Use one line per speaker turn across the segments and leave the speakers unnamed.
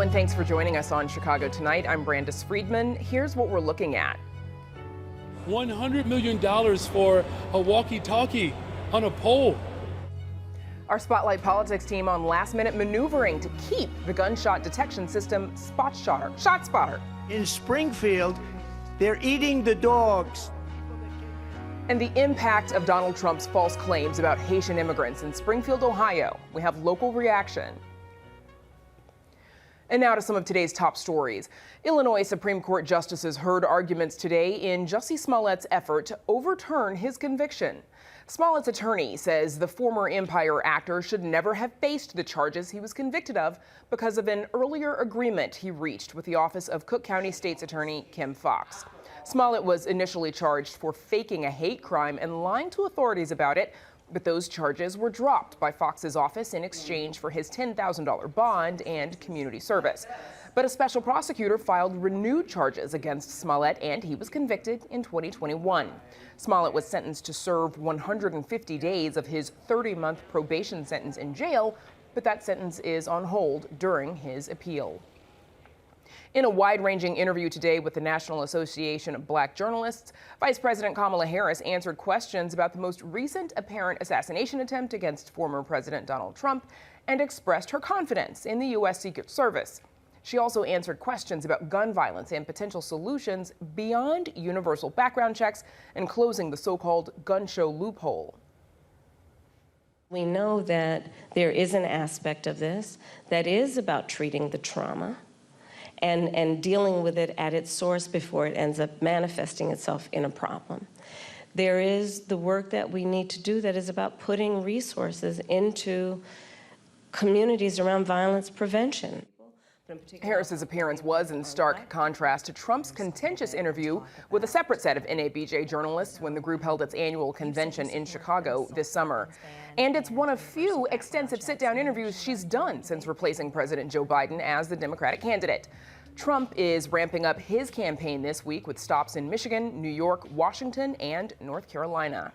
and thanks for joining us on Chicago Tonight. I'm Brandis Friedman. Here's what we're looking at.
$100 million for a walkie-talkie on a pole.
Our Spotlight Politics team on last-minute maneuvering to keep the gunshot detection system ShotSpotter.
In Springfield, they're eating the dogs.
And the impact of Donald Trump's false claims about Haitian immigrants in Springfield, Ohio. We have local reaction. And now to some of today's top stories. Illinois Supreme Court justices heard arguments today in Jussie Smollett's effort to overturn his conviction. Smollett's attorney says the former Empire actor should never have faced the charges he was convicted of because of an earlier agreement he reached with the office of Cook County State's Attorney Kim Foxx. Smollett was initially charged for faking a hate crime and lying to authorities about it, but those charges were dropped by Fox's office in exchange for his $10,000 bond and community service. But a special prosecutor filed renewed charges against Smollett, and he was convicted in 2021. Smollett was sentenced to serve 150 days of his 30-month probation sentence in jail, but that sentence is on hold during his appeal. In a wide-ranging interview today with the National Association of Black Journalists, Vice President Kamala Harris answered questions about the most recent apparent assassination attempt against former President Donald Trump and expressed her confidence in the U.S. Secret Service. She also answered questions about gun violence and potential solutions beyond universal background checks and closing the so-called gun show loophole.
We know that there is an aspect of this that is about treating the trauma and dealing with it at its source before it ends up manifesting itself in a problem. There is the work that we need to do that is about putting resources into communities around violence prevention.
Harris's appearance was in stark contrast to Trump's contentious interview with a separate set of NABJ journalists when the group held its annual convention in Chicago this summer. And it's one of few extensive sit-down interviews she's done since replacing President Joe Biden as the Democratic candidate. Trump is ramping up his campaign this week with stops in Michigan, New York, Washington, and North Carolina.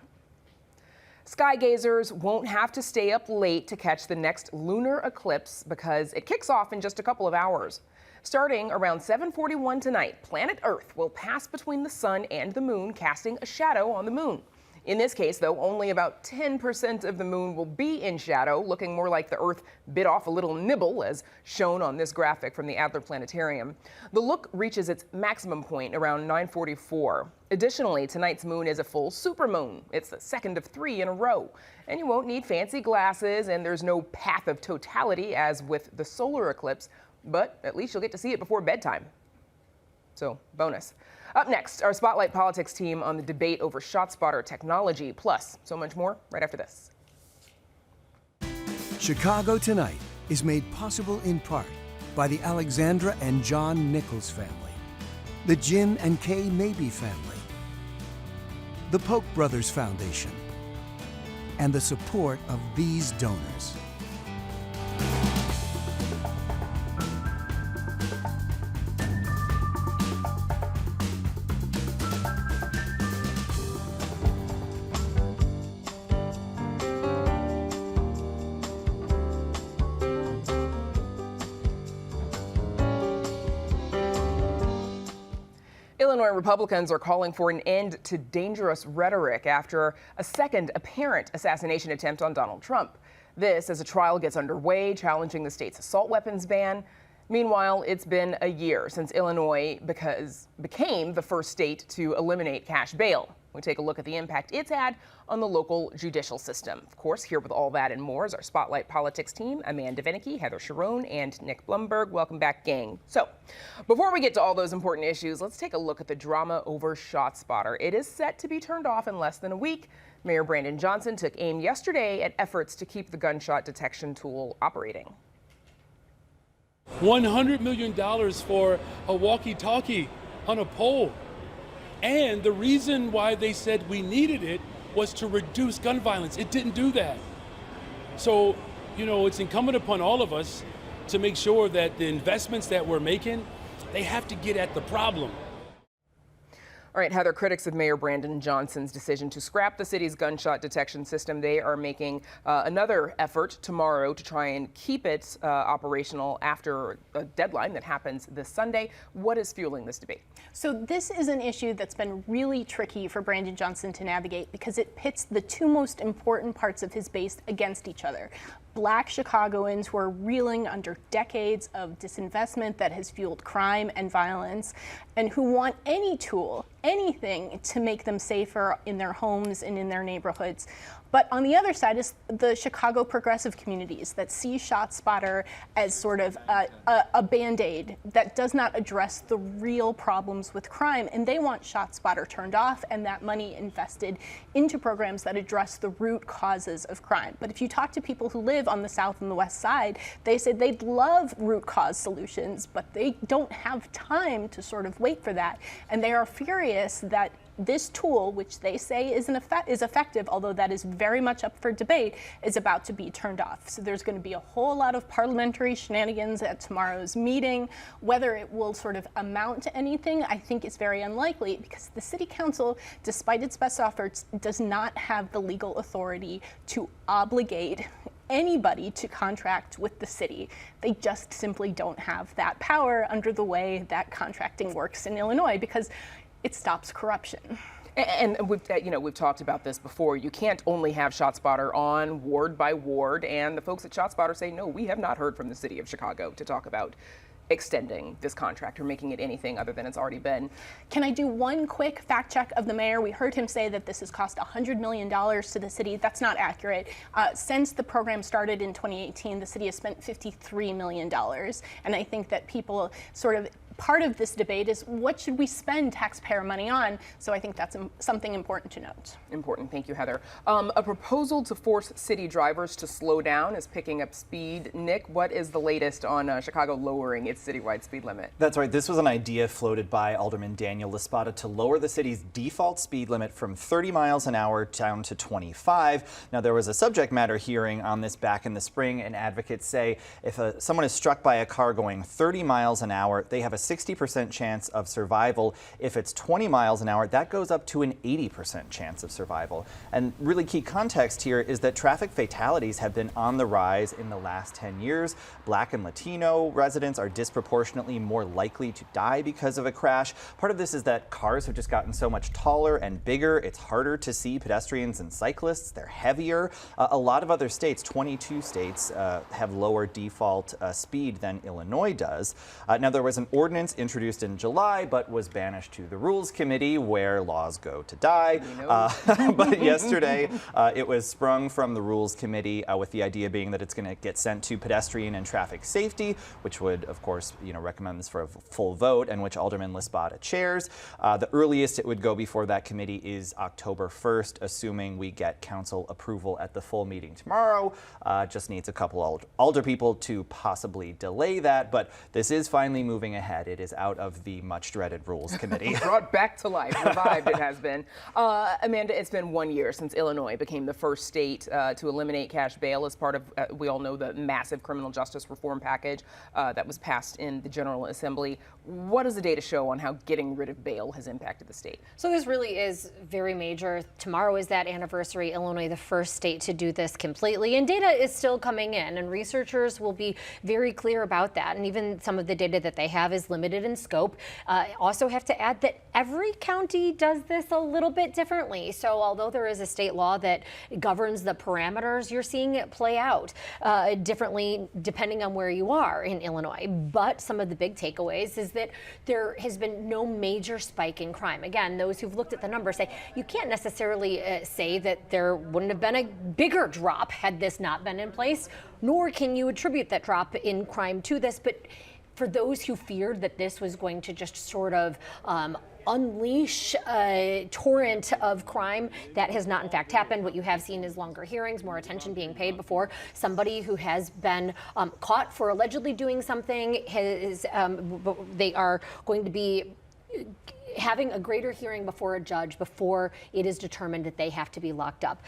Sky gazers won't have to stay up late to catch the next lunar eclipse because it kicks off in just a couple of hours. Starting around 7:41 tonight, planet Earth will pass between the sun and the moon, casting a shadow on the moon. In this case, though, only about 10% of the moon will be in shadow, looking more like the Earth bit off a little nibble, as shown on this graphic from the Adler Planetarium. The look reaches its maximum point around 9:44. Additionally, tonight's moon is a full supermoon. It's the second of 3 in a row. And you won't need fancy glasses, and there's no path of totality as with the solar eclipse, but at least you'll get to see it before bedtime. So, bonus. Up next, our Spotlight Politics team on the debate over ShotSpotter technology, plus so much more right after this.
Chicago Tonight is made possible in part by the Alexandra and John Nichols family, the Jim and Kay Mabee family, the Polk Brothers Foundation, and the support of these donors.
Illinois Republicans are calling for an end to dangerous rhetoric after a second apparent assassination attempt on Donald Trump. This as a trial gets underway challenging the state's assault weapons ban. Meanwhile, it's been a year since Illinois became the first state to eliminate cash bail. We take a look at the impact it's had on the local judicial system. Of course, here with all that and more is our Spotlight Politics team, Amanda Vinicky, Heather Sharon, and Nick Blumberg. Welcome back, gang. So, before we get to all those important issues, let's take a look at the drama over ShotSpotter. It is set to be turned off in less than a week. Mayor Brandon Johnson took aim yesterday at efforts to keep the gunshot detection tool operating.
$100 million for a walkie-talkie on a pole. And the reason why they said we needed it was to reduce gun violence. It didn't do that. So, it's incumbent upon all of us to make sure that the investments that we're making, they have to get at the problem.
All right, Heather, critics of Mayor Brandon Johnson's decision to scrap the city's gunshot detection system, they are making another effort tomorrow to try and keep it operational after a deadline that happens this Sunday. What is fueling this debate?
So this is an issue that's been really tricky for Brandon Johnson to navigate because it pits the two most important parts of his base against each other. Black Chicagoans who are reeling under decades of disinvestment that has fueled crime and violence, and who want any tool, anything to make them safer in their homes and in their neighborhoods. But on the other side is the Chicago progressive communities that see ShotSpotter as sort of a Band-Aid that does not address the real problems with crime. And they want ShotSpotter turned off and that money invested into programs that address the root causes of crime. But if you talk to people who live on the South and the West Side, they say they'd love root cause solutions, but they don't have time to sort of wait for that. And they are furious that this tool, which they say is effective, although that is very much up for debate, is about to be turned off. So there's going to be a whole lot of parliamentary shenanigans at tomorrow's meeting. Whether it will sort of amount to anything, I think is very unlikely because the City Council, despite its best efforts, does not have the legal authority to obligate anybody to contract with the city. They just simply don't have that power under the way that contracting works in Illinois because it stops corruption.
And we've talked about this before. You can't only have ShotSpotter on ward by ward, and the folks at ShotSpotter say, no, we have not heard from the city of Chicago to talk about extending this contract or making it anything other than it's already been.
Can I do one quick fact check of the mayor? We heard him say that this has cost $100 million to the city. That's not accurate. Since the program started in 2018, the city has spent $53 million. And I think that people sort of part of this debate is what should we spend taxpayer money on? So I think that's something important to note.
Important. Thank you, Heather. A proposal to force city drivers to slow down is picking up speed. Nick, what is the latest on Chicago lowering its citywide speed limit?
That's right. This was an idea floated by Alderman Daniel Lispada to lower the city's default speed limit from 30 miles an hour down to 25. Now, there was a subject matter hearing on this back in the spring, and advocates say if someone is struck by a car going 30 miles an hour, they have a 60% chance of survival. If it's 20 miles an hour, that goes up to an 80% chance of survival. And really key context here is that traffic fatalities have been on the rise in the last 10 years. Black and Latino residents are disproportionately more likely to die because of a crash. Part of this is that cars have just gotten so much taller and bigger. It's harder to see pedestrians and cyclists. They're heavier. A lot of other states, 22 states, have lower default speed than Illinois does. Now, there was an ordinance introduced in July, but was banished to the Rules Committee, where laws go to die. But yesterday, it was sprung from the Rules Committee with the idea being that it's going to get sent to Pedestrian and Traffic Safety, which would, of course, recommend this for a full vote, and which Alderman Lispada chairs. The earliest it would go before that committee is October 1st, assuming we get council approval at the full meeting tomorrow. Just needs a couple alder people to possibly delay that, but this is finally moving ahead. It is out of the much dreaded Rules Committee.
Brought back to life, revived it has been. Amanda, it's been 1 year since Illinois became the first state to eliminate cash bail as part of, we all know, the massive criminal justice reform package that was passed in the General Assembly. What does the data show on how getting rid of bail has impacted the state?
So this really is very major. Tomorrow is that anniversary. Illinois, the first state to do this completely. And data is still coming in, and researchers will be very clear about that. And even some of the data that they have is limited in scope. Also have to add that every county does this a little bit differently. So although there is a state law that governs the parameters, you're seeing it play out differently depending on where you are in Illinois. But some of the big takeaways is that there has been no major spike in crime. Again, those who've looked at the numbers say you can't necessarily say that there wouldn't have been a bigger drop had this not been in place, nor can you attribute that drop in crime to this. But for those who feared that this was going to just sort of unleash a torrent of crime, that has not in fact happened. What you have seen is longer hearings, more attention being paid before somebody who has been caught for allegedly doing something they are going to be having a greater hearing before a judge before it is determined that they have to be locked up.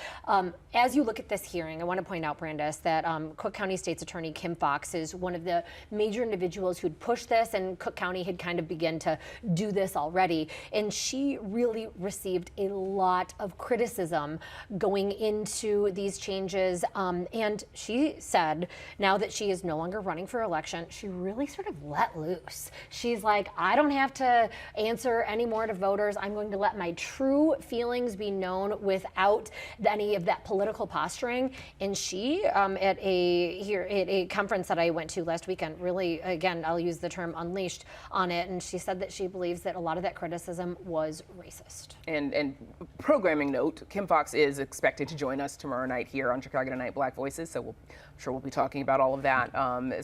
As you look at this hearing, I want to point out, Brandis, that Cook County State's Attorney Kim Foxx is one of the major individuals who'd pushed this, and Cook County had kind of begun to do this already. And she really received a lot of criticism going into these changes. And she said, now that she is no longer running for election, she really sort of let loose. She's like, I don't have to answer any more to voters. I'm going to let my true feelings be known without any of that political posturing. And she, at a conference that I went to last weekend, really, again, I'll use the term unleashed on it. And she said that she believes that a lot of that criticism was racist.
And programming note, Kim Foxx is expected to join us tomorrow night here on Chicago Tonight Black Voices, so I'm sure we'll be talking about all of that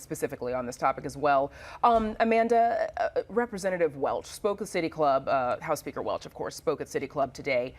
specifically on this topic as well. Amanda, Representative Welch spoke at City Club, House Speaker Welch, of course, spoke at City Club today.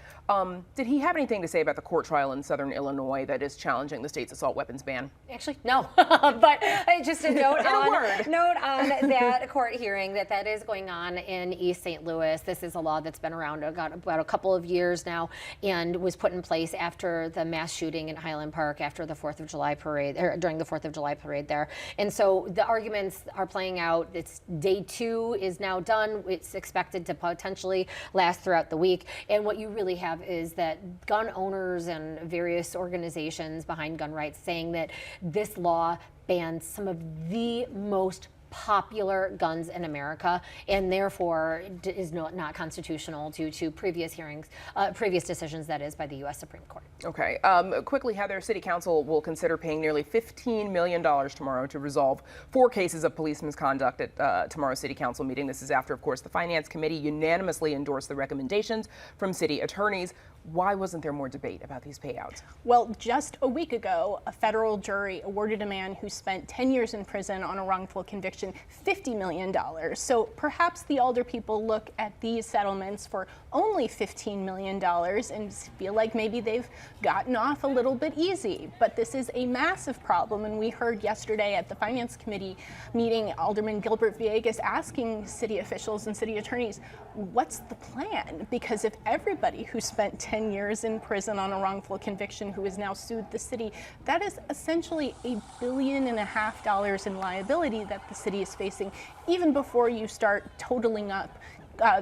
Did he have anything to say about the court trial in Southern Illinois that is challenging the state's assault weapons ban?
Actually, no, but just a note on that court hearing that is going on in East St. Louis. This is a law that's been around about a couple of years now and was put in place after the mass shooting in Highland Park after the 4th of July parade, or during the 4th of July parade there. And so the arguments are playing out. It's day 2 is now done. It's expected to potentially last throughout the week. And what you really have is that gun owners and various organizations behind gun rights saying that this law bans some of the most popular guns in America, and therefore is not constitutional due to previous hearings, previous decisions, that is, by the U.S. Supreme Court.
Okay. Quickly, Heather, City Council will consider paying nearly $15 million tomorrow to resolve 4 cases of police misconduct at tomorrow's City Council meeting. This is after, of course, the Finance Committee unanimously endorsed the recommendations from city attorneys. Why wasn't there more debate about these payouts?
Well, just a week ago, a federal jury awarded a man who spent 10 years in prison on a wrongful conviction $50 million. So perhaps the Alder people look at these settlements for only $15 million and feel like maybe they've gotten off a little bit easy. But this is a massive problem, and we heard yesterday at the Finance Committee meeting Alderman Gilbert Villegas asking city officials and city attorneys, what's the plan? Because if everybody who spent 10 years in prison on a wrongful conviction who has now sued the city, that is essentially $1.5 billion in liability that the city is facing, even before you start totaling up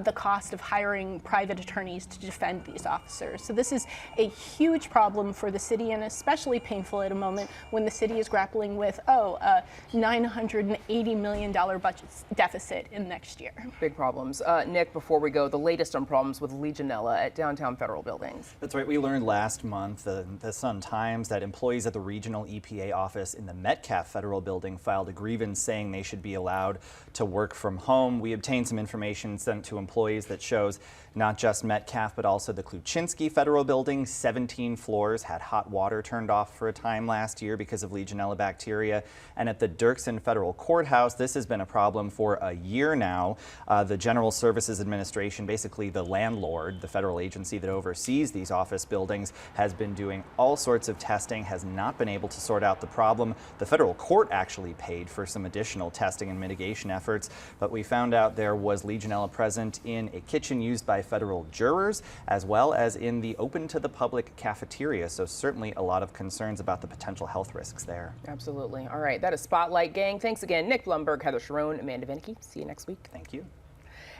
the cost of hiring private attorneys to defend these officers. So this is a huge problem for the city, and especially painful at a moment when the city is grappling with, a $980 million budget deficit in next year.
Big problems. Nick, before we go, the latest on problems with Legionella at downtown federal buildings.
That's right. We learned last month, the Sun-Times, that employees at the regional EPA office in the Metcalf Federal Building filed a grievance saying they should be allowed to work from home. We obtained some information sent to employees that shows not just Metcalf, but also the Kluczynski Federal Building. 17 floors had hot water turned off for a time last year because of Legionella bacteria. And at the Dirksen Federal Courthouse, this has been a problem for a year now. The General Services Administration, basically the landlord, the federal agency that oversees these office buildings, has been doing all sorts of testing, has not been able to sort out the problem. The federal court actually paid for some additional testing and mitigation efforts, but we found out there was Legionella present in a kitchen used by federal jurors, as well as in the open to the public cafeteria. So certainly a lot of concerns about the potential health risks there.
Absolutely. All right, that is Spotlight, gang. Thanks again, Nick Blumberg, Heather Sharon, Amanda Vinicky. See you next week.
Thank you.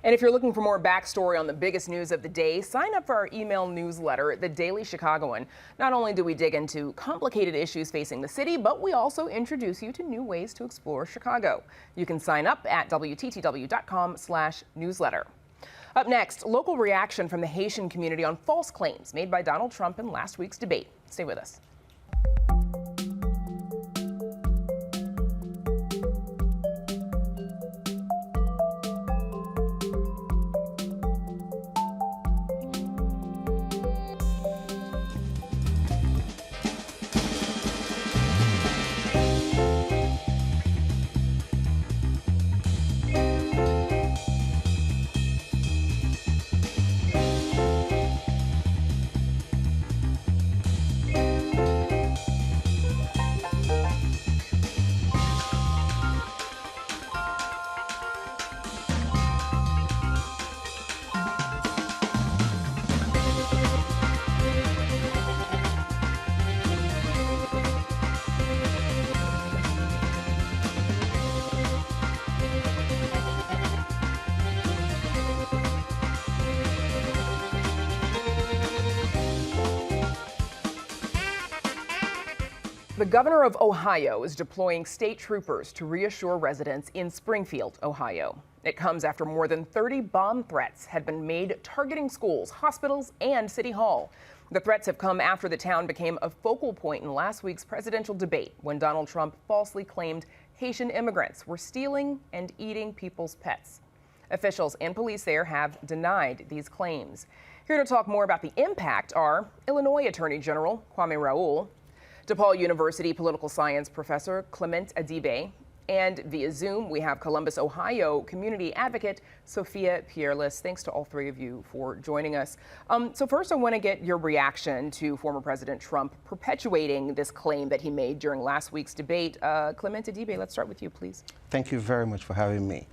And if you're looking for more backstory on the biggest news of the day, sign up for our email newsletter, The Daily Chicagoan. Not only do we dig into complicated issues facing the city, but we also introduce you to new ways to explore Chicago. You can sign up at WTTW.com/newsletter. Up next, local reaction from the Haitian community on false claims made by Donald Trump in last week's debate. Stay with us. The governor of Ohio is deploying state troopers to reassure residents in Springfield, Ohio. It comes after more than 30 bomb threats had been made targeting schools, hospitals, and City Hall. The threats have come after the town became a focal point in last week's presidential debate when Donald Trump falsely claimed Haitian immigrants were stealing and eating people's pets. Officials and police there have denied these claims. Here to talk more about the impact are Illinois Attorney General Kwame Raoul, DePaul University political science professor Clement Adibe, and via Zoom we have Columbus, Ohio community advocate Sophia Pierlis. Thanks to all three of you for joining us. So first I want to get your reaction to former President Trump perpetuating this claim that he made during last week's debate. Clement Adibe, let's start with you, please.
Thank you very much for having me.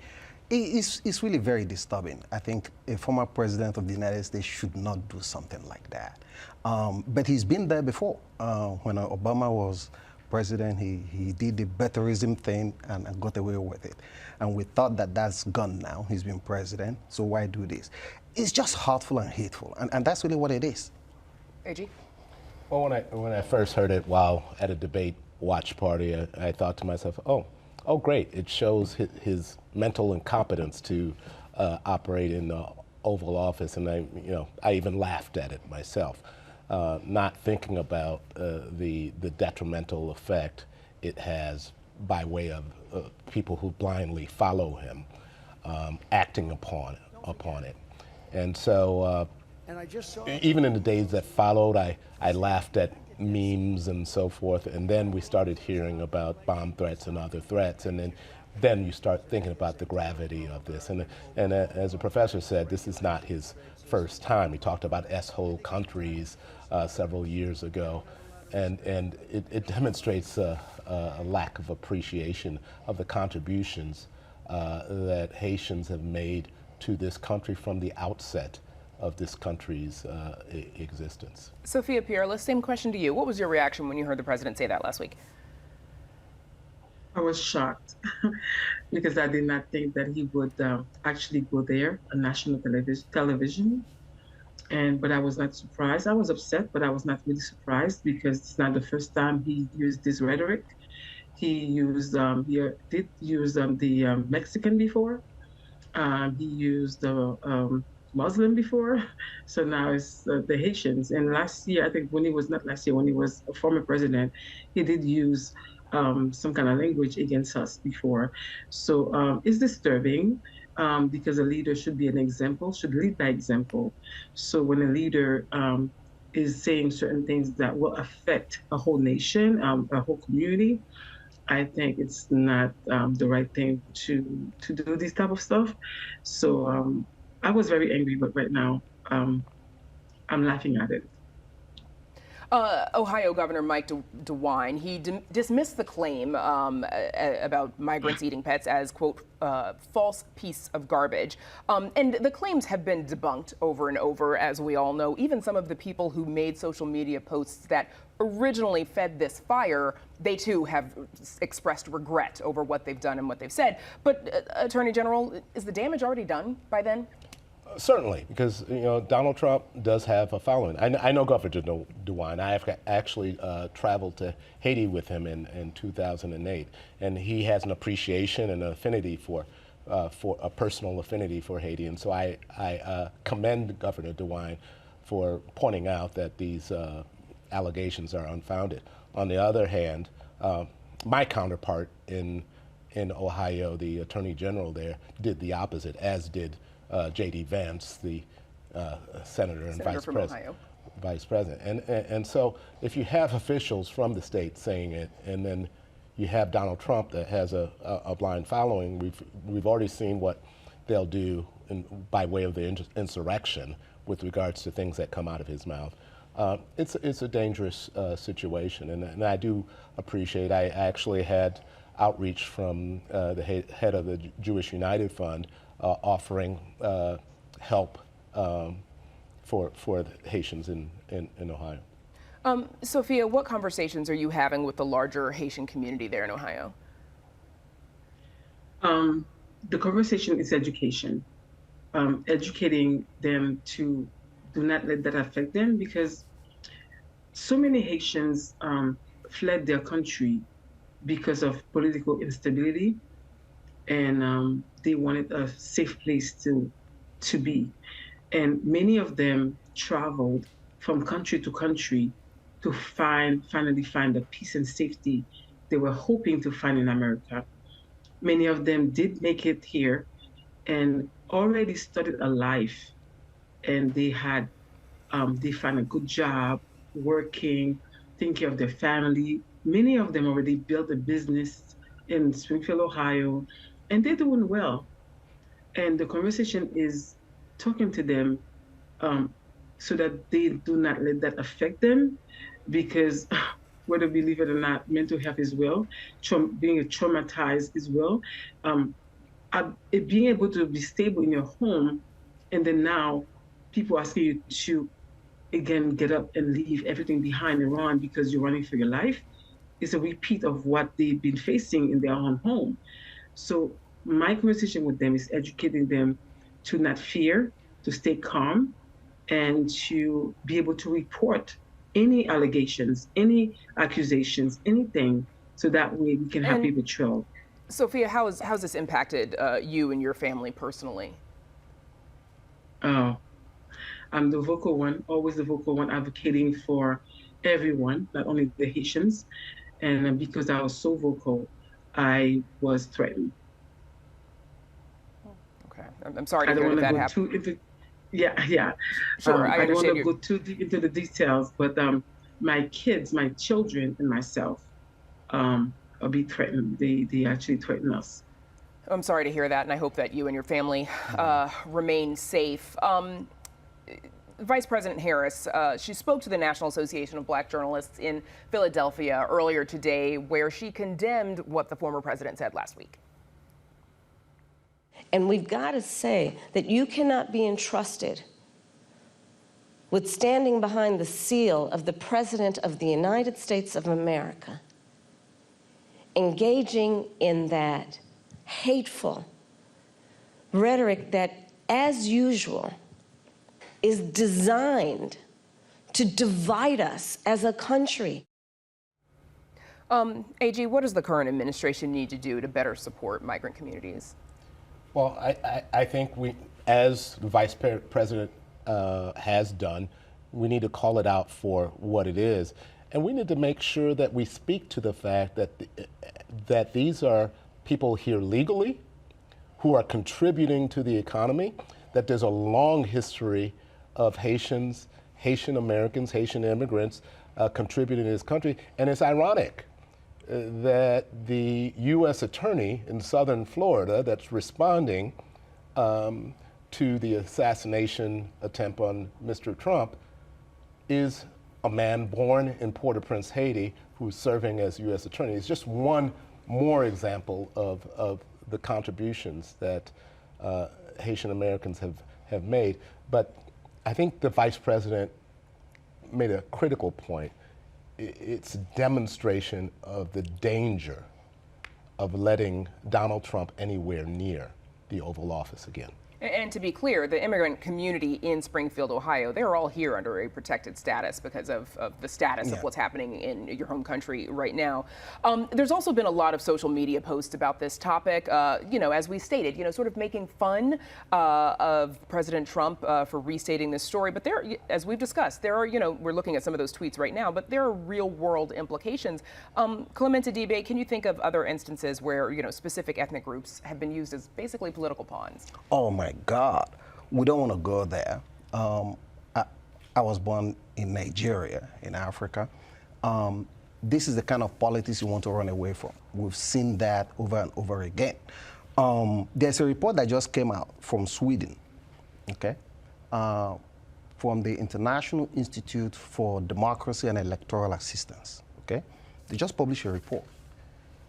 It's really very disturbing. I think a former president of the United States should not do something like that. But he's been there before. When Obama was president, he did the betterism thing and got away with it. And we thought that that's gone now. He's been president, so why do this? It's just hurtful and hateful, and that's really what it is.
AG?
Well, when I first heard it while at a debate watch party, I thought to myself, oh, great! It shows his mental incompetence to operate in the Oval Office, and I even laughed at it myself, not thinking about the detrimental effect it has by way of people who blindly follow him, acting upon it, and so even in the days that followed, I laughed at memes and so forth, and then we started hearing about bomb threats and other threats, and then you start thinking about the gravity of this. And as the professor said, this is not his first time. He talked about S-hole countries several years ago, and it demonstrates a lack of appreciation of the contributions that Haitians have made to this country from the outset of this country's existence.
Sophia Pierlis, same question to you. What was your reaction when you heard the president say that last week?
I was shocked because I did not think that he would actually go there on national television. But I was not surprised. I was upset, but I was not really surprised because it's not the first time he used this rhetoric. He did use the Mexican before. He used the Muslim before, so now it's the Haitians. And last year, I think when he was a former president, he did use some kind of language against us before. So it's disturbing because a leader should be an example, should lead by example. So when a leader is saying certain things that will affect a whole nation, a whole community, I think it's not the right thing to do this type of stuff. So I was very angry, but right now I'm laughing at it.
Ohio Governor Mike DeWine, he dismissed the claim about migrants eating pets as, quote, false piece of garbage. And the claims have been debunked over and over, as we all know. Even some of the people who made social media posts that originally fed this fire, they too have expressed regret over what they've done and what they've said. But Attorney General, is the damage already done by then?
Certainly, because Donald Trump does have a following. I know Governor DeWine. I have actually traveled to Haiti with him in 2008, and he has an appreciation and an affinity for a personal affinity for Haiti. And so I commend Governor DeWine for pointing out that these allegations are unfounded. On the other hand, my counterpart in Ohio, the Attorney General there, did the opposite, as did J.D. Vance, the senator and vice president. And so if you have officials from the state saying it, and then you have Donald Trump that has a blind following, we've already seen what they'll do by way of the insurrection with regards to things that come out of his mouth. It's a dangerous situation, and I do appreciate. I actually had outreach from the head of the Jewish United Fund offering help for the Haitians in Ohio.
Sophia, what conversations are you having with the larger Haitian community there in Ohio?
The conversation is education, educating them to do not let that affect them, because so many Haitians fled their country because of political instability, and they wanted a safe place to be. And many of them traveled from country to country to finally find the peace and safety they were hoping to find in America. Many of them did make it here and already started a life, and they found a good job, working, taking care of their family. Many of them already built a business in Springfield, Ohio, and they're doing well. And the conversation is talking to them so that they do not let that affect them, because whether believe it or not, mental health is well, being traumatized is well. Being able to be stable in your home, and then now people asking you to, again, get up and leave everything behind and run because you're running for your life, is a repeat of what they've been facing in their own home. So my conversation with them is educating them to not fear, to stay calm, and to be able to report any allegations, any accusations, anything, so that way we can have paper trail.
Sophia, how's this impacted you and your family personally?
Oh, I'm the vocal one, always the vocal one, advocating for everyone, not only the Haitians. And because I was so vocal, I was threatened.
Okay, I'm sorry to hear that happened.
Yeah.
Sure, I
don't want
understand
to go too deep into the details, but my kids, my children, and myself are being threatened. They actually threaten us.
I'm sorry to hear that, and I hope that you and your family remain safe. Vice President Harris, she spoke to the National Association of Black Journalists in Philadelphia earlier today, where she condemned what the former president said last week.
And we've got to say that you cannot be entrusted with standing behind the seal of the President of the United States of America, engaging in that hateful rhetoric that, as usual, is designed to divide us as a country.
AG, what does the current administration need to do to better support migrant communities?
Well, I think we, as the Vice President has done, we need to call it out for what it is. And we need to make sure that we speak to the fact that these are people here legally who are contributing to the economy, that there's a long history of Haitians, Haitian Americans, Haitian immigrants contributing to this country. And it's ironic that the U.S. attorney in southern Florida that's responding to the assassination attempt on Mr. Trump is a man born in Port-au-Prince, Haiti, who's serving as U.S. attorney. It's just one more example of the contributions that Haitian Americans have made. But I think the Vice President made a critical point. It's a demonstration of the danger of letting Donald Trump anywhere near the Oval Office again.
And to be clear, the immigrant community in Springfield, Ohio, they're all here under a protected status because of the status of what's happening in your home country right now. There's also been a lot of social media posts about this topic, as we stated, sort of making fun of President Trump for restating this story. But there, as we've discussed, there are, we're looking at some of those tweets right now, but there are real world implications. Clementa Dibe, can you think of other instances where, specific ethnic groups have been used as basically political pawns?
Oh my God, we don't want to go there. I was born in Nigeria, in Africa. This is the kind of politics you want to run away from. We've seen that over and over again. There's a report that just came out from Sweden, okay, from the International Institute for Democracy and Electoral Assistance, okay? They just published a report.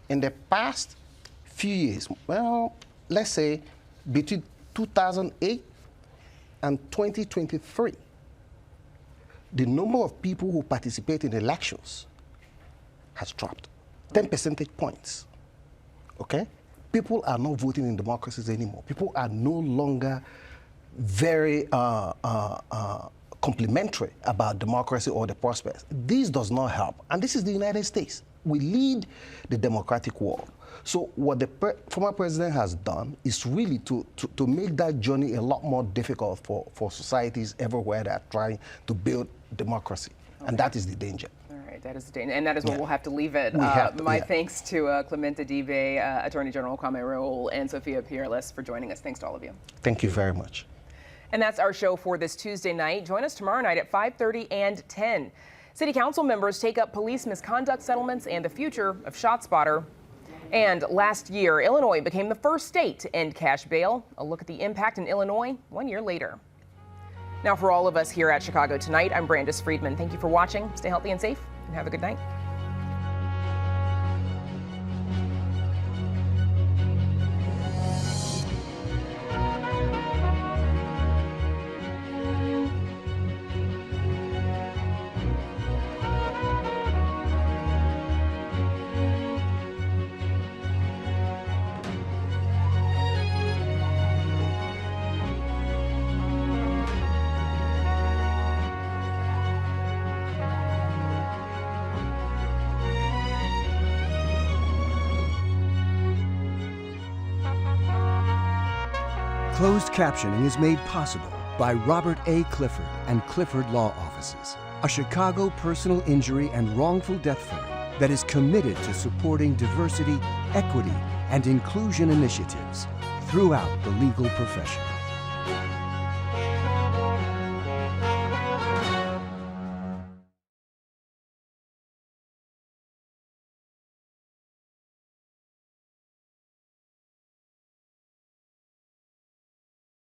In the past few years, well, let's say between 2008 and 2023, the number of people who participate in elections has dropped 10 percentage points, okay? People are not voting in democracies anymore. People are no longer very complimentary about democracy or the prospects. This does not help. And this is the United States. We lead the democratic world. So what the former president has done is really to make that journey a lot more difficult for societies everywhere that are trying to build democracy. Okay. And that is the danger.
All right, that is the danger. And that is where we'll have to leave it. My thanks to Clemente Dibe, Attorney General Kwame Raoul, and Sophia Pierreless for joining us. Thanks to all of you.
Thank you very much.
And that's our show for this Tuesday night. Join us tomorrow night at 5:30 and 10. City Council members take up police misconduct settlements and the future of ShotSpotter. And last year, Illinois became the first state to end cash bail. A look at the impact in Illinois 1 year later. Now, for all of us here at Chicago Tonight, I'm Brandis Friedman. Thank you for watching. Stay healthy and safe, and have a good night.
Closed captioning is made possible by Robert A. Clifford and Clifford Law Offices, a Chicago personal injury and wrongful death firm that is committed to supporting diversity, equity, and inclusion initiatives throughout the legal profession.